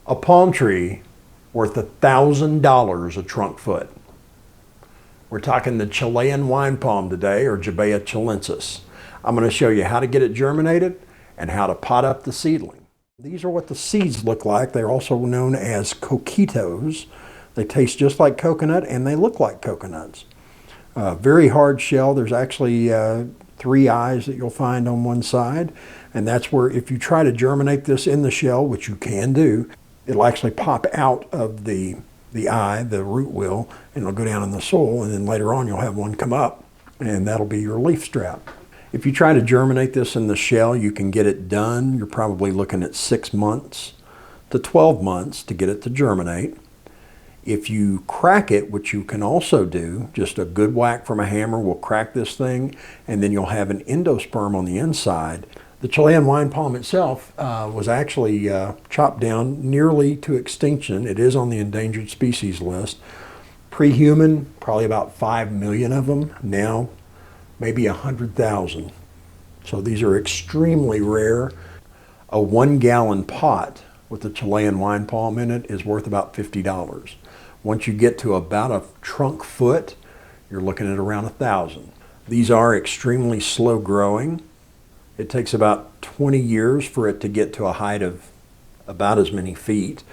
A palm tree worth $1,000 a trunk foot. We're talking the Chilean Wine Palm today, or Jubaea Chilensis. I'm going to show you how to get it germinated and how to pot up the seedling. These are what the seeds look like. They're also known as coquitos. They taste just like coconut and they look like coconuts. Very hard shell. There's actually 3 eyes that you'll find on one side, and that's where if you try to germinate this in the shell, which you can do, it'll actually pop out of the eye, the root will, and it'll go down in the soil, and then later on you'll have one come up, and that'll be your leaf strap. If you try to germinate this in the shell, you can get it done. You're probably looking at 6 months to 12 months to get it to germinate. If you crack it, which you can also do, just a good whack from a hammer will crack this thing, and then you'll have an endosperm on the inside. The Chilean Wine Palm itself was actually chopped down nearly to extinction. It is on the endangered species list. Pre-human, probably about 5 million of them. Now, maybe 100,000. So these are extremely rare. A 1-gallon pot with the Chilean Wine Palm in it is worth about $50. Once you get to about a trunk foot, you're looking at around 1,000. These are extremely slow growing. It takes about 20 years for it to get to a height of about as many feet.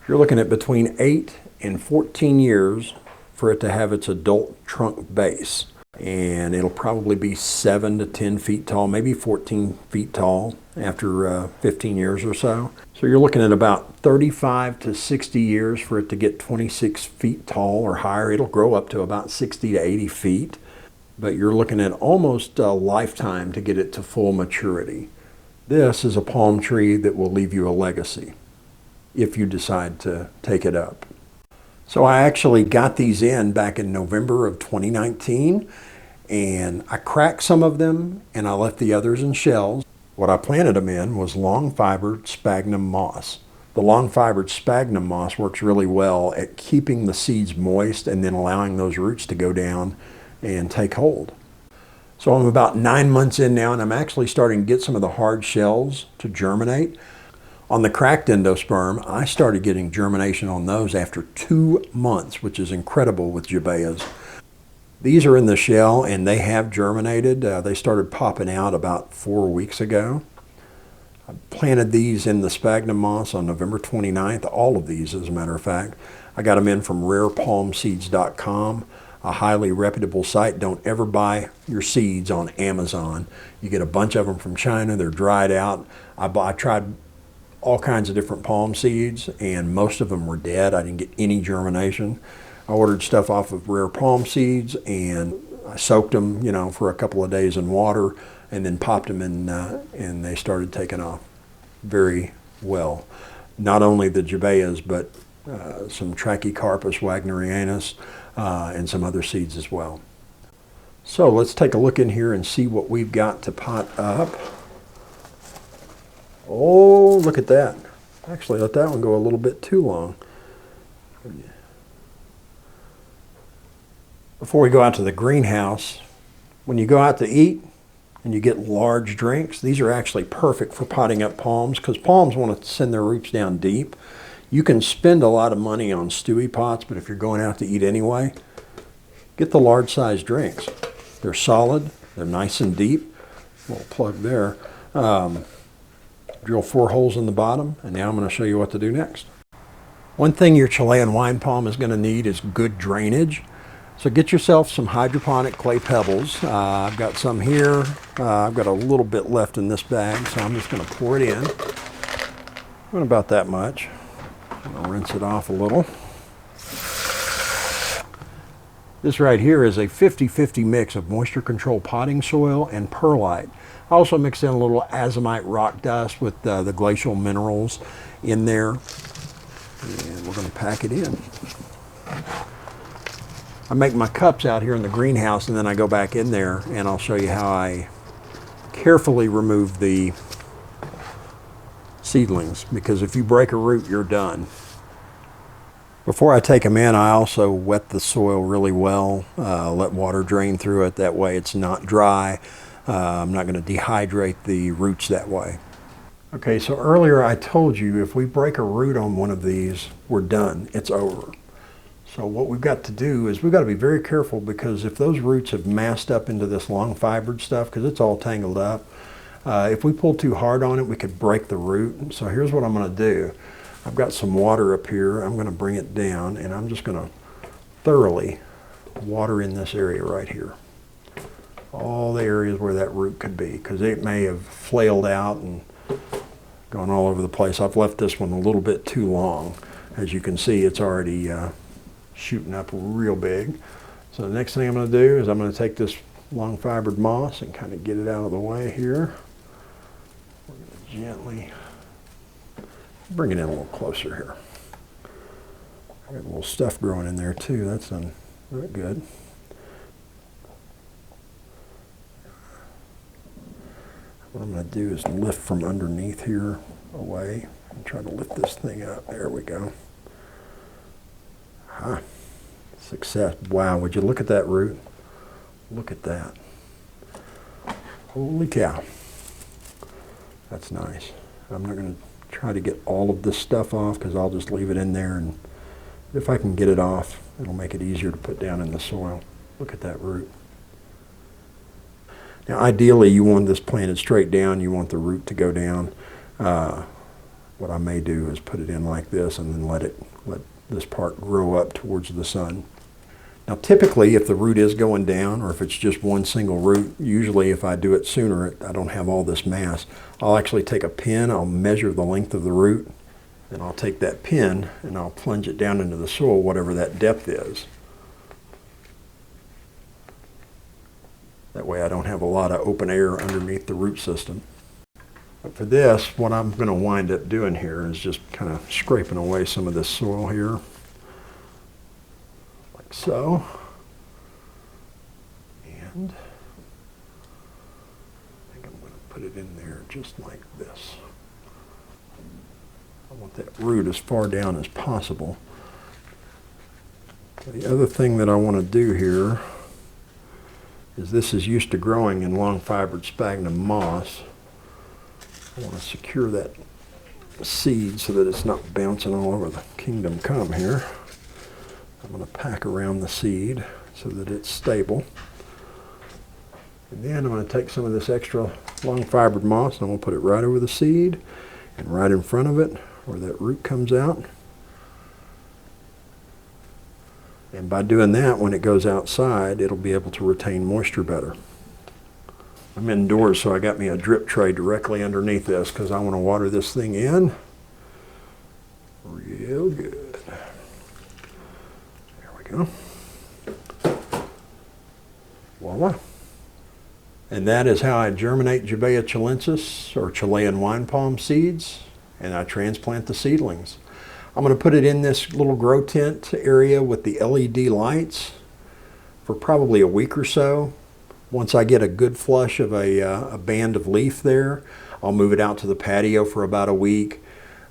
You're looking at between 8 and 14 years for it to have its adult trunk base. And it'll probably be 7 to 10 feet tall, maybe 14 feet tall after 15 years or so. So you're looking at about 35 to 60 years for it to get 26 feet tall or higher. It'll grow up to about 60 to 80 feet. But you're looking at almost a lifetime to get it to full maturity. This is a palm tree that will leave you a legacy if you decide to take it up. So I actually got these in back in November of 2019, and I cracked some of them and I left the others in shells. What I planted them in was long fibered sphagnum moss. The long fibered sphagnum moss works really well at keeping the seeds moist and then allowing those roots to go down and take hold. So I'm about 9 months in now, and I'm actually starting to get some of the hard shells to germinate. On the cracked endosperm, I started getting germination on those after 2 months, which is incredible with Jubaeas. These are in the shell and they have germinated. They started popping out about 4 weeks ago. I planted these in the sphagnum moss on November 29th, all of these as a matter of fact. I got them in from rarepalmseeds.com. A highly reputable site. Don't ever buy your seeds on Amazon. You get a bunch of them from China. They're dried out. I tried all kinds of different palm seeds and most of them were dead. I didn't get any germination. I ordered stuff off of Rare Palm Seeds and I soaked them, for a couple of days in water and then popped them in and they started taking off very well. Not only the Jubaeas, but some Trachycarpus wagnerianus and some other seeds as well. So let's take a look in here and see what we've got to pot up. Oh, look at that. Actually, let that one go a little bit too long. Before we go out to the greenhouse, when you go out to eat and you get large drinks, these are actually perfect for potting up palms because palms want to send their roots down deep. You can spend a lot of money on stewie pots, but if you're going out to eat anyway, get the large size drinks. They're solid, they're nice and deep. Little plug there. Drill 4 holes in the bottom, and now I'm going to show you what to do next. One thing your Chilean Wine Palm is going to need is good drainage. So get yourself some hydroponic clay pebbles. I've got some here. I've got a little bit left in this bag, so I'm just going to pour it in. About that much. I'll rinse it off a little. This right here is a 50-50 mix of moisture control potting soil and perlite. I also mixed in a little azomite rock dust with the glacial minerals in there. And we're going to pack it in. I make my cups out here in the greenhouse and then I go back in there and I'll show you how I carefully remove the seedlings, because if you break a root, you're done. Before I take them in, I also wet the soil really well, let water drain through it. That way it's not dry. I'm not going to dehydrate the roots that way. Okay, so earlier I told you if we break a root on one of these, we're done. It's over. So what we've got to do is we've got to be very careful, because if those roots have massed up into this long fibered stuff, because it's all tangled up, if we pull too hard on it, we could break the root. So here's what I'm going to do. I've got some water up here. I'm going to bring it down, and I'm just going to thoroughly water in this area right here. All the areas where that root could be, because it may have flailed out and gone all over the place. I've left this one a little bit too long. As you can see, it's already shooting up real big. So the next thing I'm going to do is I'm going to take this long fibered moss and kind of get it out of the way here. We're going to gently bring it in a little closer here. I got a little stuff growing in there too. That's not good. What I'm going to do is lift from underneath here away and try to lift this thing up. There we go. Ah, success. Wow, would you look at that root? Look at that. Holy cow. That's nice. I'm not going to try to get all of this stuff off, because I'll just leave it in there, and if I can get it off, it'll make it easier to put down in the soil. Look at that root. Now ideally you want this planted straight down. You want the root to go down. What I may do is put it in like this and then let this part grow up towards the sun. Now typically if the root is going down, or if it's just one single root, usually if I do it sooner, I don't have all this mass, I'll actually take a pin, I'll measure the length of the root, and I'll take that pin and I'll plunge it down into the soil, whatever that depth is. That way I don't have a lot of open air underneath the root system. But for this, what I'm going to wind up doing here is just kind of scraping away some of this soil here. Like so. And I think I'm going to put it in there just like this. I want that root as far down as possible. The other thing that I want to do here is, this is used to growing in long fibered sphagnum moss. I want to secure that seed so that it's not bouncing all over the kingdom come here. I'm going to pack around the seed so that it's stable. And then I'm going to take some of this extra long fibered moss and I'm going to put it right over the seed and right in front of it where that root comes out. And by doing that, when it goes outside, it'll be able to retain moisture better. I'm indoors, so I got me a drip tray directly underneath this because I want to water this thing in real good. There we go. Voila. And that is how I germinate Jubaea Chilensis, or Chilean Wine Palm seeds, and I transplant the seedlings. I'm going to put it in this little grow tent area with the LED lights for probably a week or so. Once I get a good flush of a band of leaf there, I'll move it out to the patio for about a week,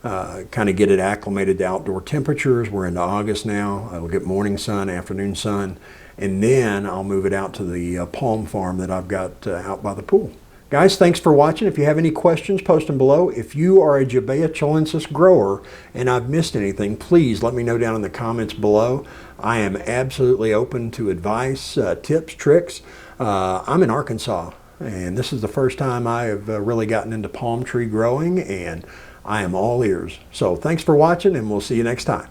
kind of get it acclimated to outdoor temperatures. We're into August now. It'll get morning sun, afternoon sun, and then I'll move it out to the palm farm that I've got out by the pool. Guys, thanks for watching. If you have any questions, post them below. If you are a Jubaea Chilensis grower and I've missed anything, please let me know down in the comments below. I am absolutely open to advice, tips, tricks. I'm in Arkansas, and this is the first time I have really gotten into palm tree growing, and I am all ears. So thanks for watching, and we'll see you next time.